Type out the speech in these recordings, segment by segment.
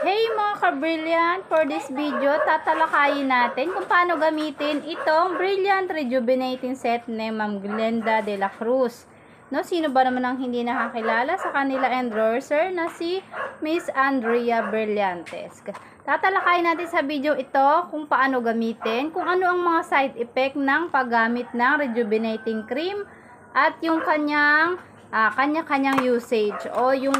Hey mga ka-brilliant, for this video, tatalakayin natin kung paano gamitin itong Brilliant Rejuvenating Set ni Ma'am Glenda de la Cruz. No, sino ba naman ang hindi nakakilala sa kanila endorser na si Miss Andrea Brillantes. Tatalakayin natin sa video ito kung paano gamitin, kung ano ang mga side effect ng paggamit ng rejuvenating cream at yung kanyang kanya-kanyang usage o yung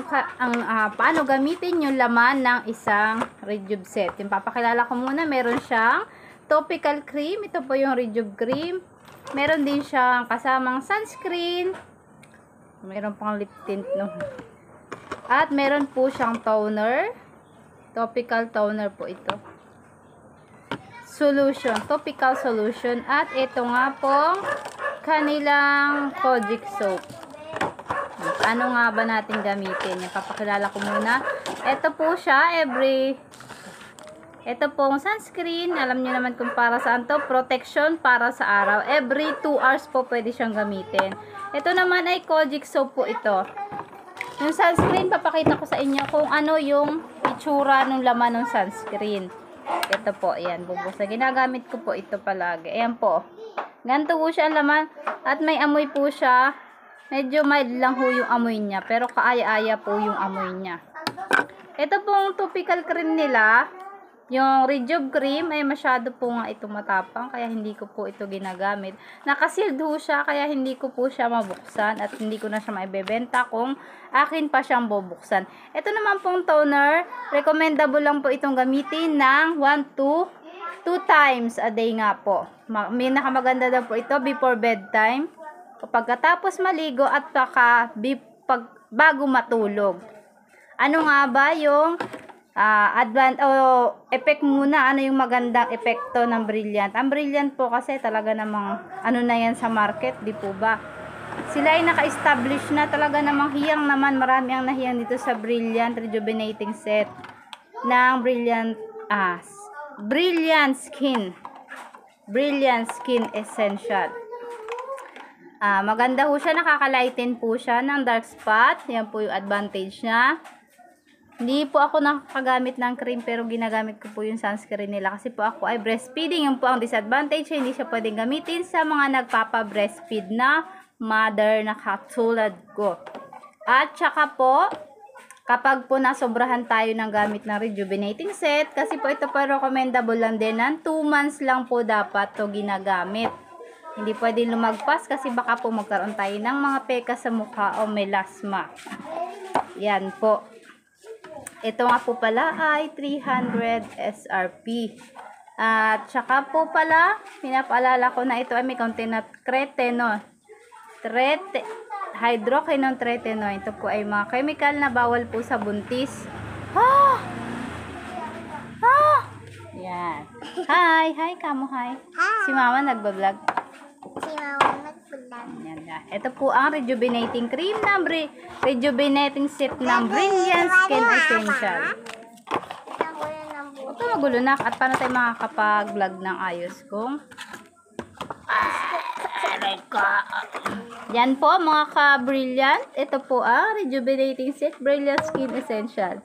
paano gamitin yung laman ng isang Rejuve set. Yung papakilala ko muna, meron siyang topical cream. Ito po yung Rejuve cream. Meron din siyang kasamang sunscreen. Meron pang lip tint, no? At meron po siyang toner. Topical toner po ito. Solution, topical solution. At ito nga pong kanilang Kojic soap. Ano nga ba natin gamitin? Yung papakilala ko muna. Ito po siya, ito pong sunscreen. Alam niyo naman kung para saan to. Protection para sa araw. Every 2 hours po pwede siyang gamitin. Ito naman ay Kojic soap po ito. Yung sunscreen, papakita ko sa inyo kung ano yung itsura ng laman ng sunscreen. Ito po, ayan, bubusa. Ginagamit ko po ito palagi. Ayan po. Ganito po siya ang laman. At may amoy po siya. Medyo mild lang ho yung amoy niya. Pero kaaya-aya po yung amoy niya. Ito pong topical cream nila. Yung Rejuve cream ay masyado po nga ito matapang. Kaya hindi ko po ito ginagamit. Nakasealed ho siya. Kaya hindi ko po siya mabuksan. At hindi ko na siya maibebenta kung akin pa siyang bubuksan. Ito naman pong toner. Recommendable lang po itong gamitin ng 1 to 2 times a day nga po. May nakamaganda daw po ito before bedtime. Pagkatapos maligo at bago matulog. Ano nga ba yung effect muna? Ano yung magandang epekto ng Brilliant? Ang Brilliant po kasi talaga namang ano na yan sa market, di po ba? Sila ay naka-establish na talaga namang hiyang naman. Marami ang nahiyang dito sa Brilliant Rejuvenating Set ng Brilliant Skin Essential. Maganda po siya, nakaka-lighten po siya ng dark spot. Yan po yung advantage niya. Hindi po ako nakagamit ng cream pero ginagamit ko po yung sunscreen nila kasi po ako ay breastfeeding. Yung po ang disadvantage, hindi siya pwedeng gamitin sa mga nagpapa-breastfeed na mother na katulad ko. At saka po, kapag po nasobrahan tayo ng gamit ng rejuvenating set, kasi po ito po recommendable lang din ng 2 months lang po dapat to ginagamit. Hindi pwedeng lumagpas kasi baka po magkaroon tayo ng mga peka sa mukha o melasma. Yan po. Ito nga po pala ay 300 SRP. At saka po pala, pinapaalala ko na ito ay may content na hydroquinone tretinoin. Ito po ay mga chemical na bawal po sa buntis. Yan. Hi, kamo, hi. Si mama nagbablog. Ito po ang rejuvenating cream ng rejuvenating set ng Brilliant Skin Essential. Huwag ka magulo na. At paano tayo makakapag-vlog ng ayos kung yan po mga ka-brilliant. Ito po ang rejuvenating set Brilliant Skin Essential.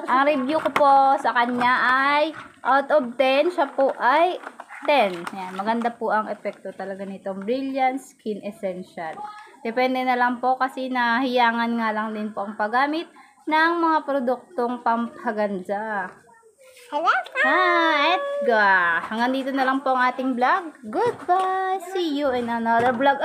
Ang review ko po sa kanya ay out of 10. Siya po ay 10. Yan, maganda po ang epekto talaga nitong Brilliant Skin Essential. Depende na lang po kasi nahiyangan nga lang din po ang paggamit ng mga produktong pampaganda. Edgar. Hanggang dito na lang po ang ating vlog. Goodbye. See you in another vlog.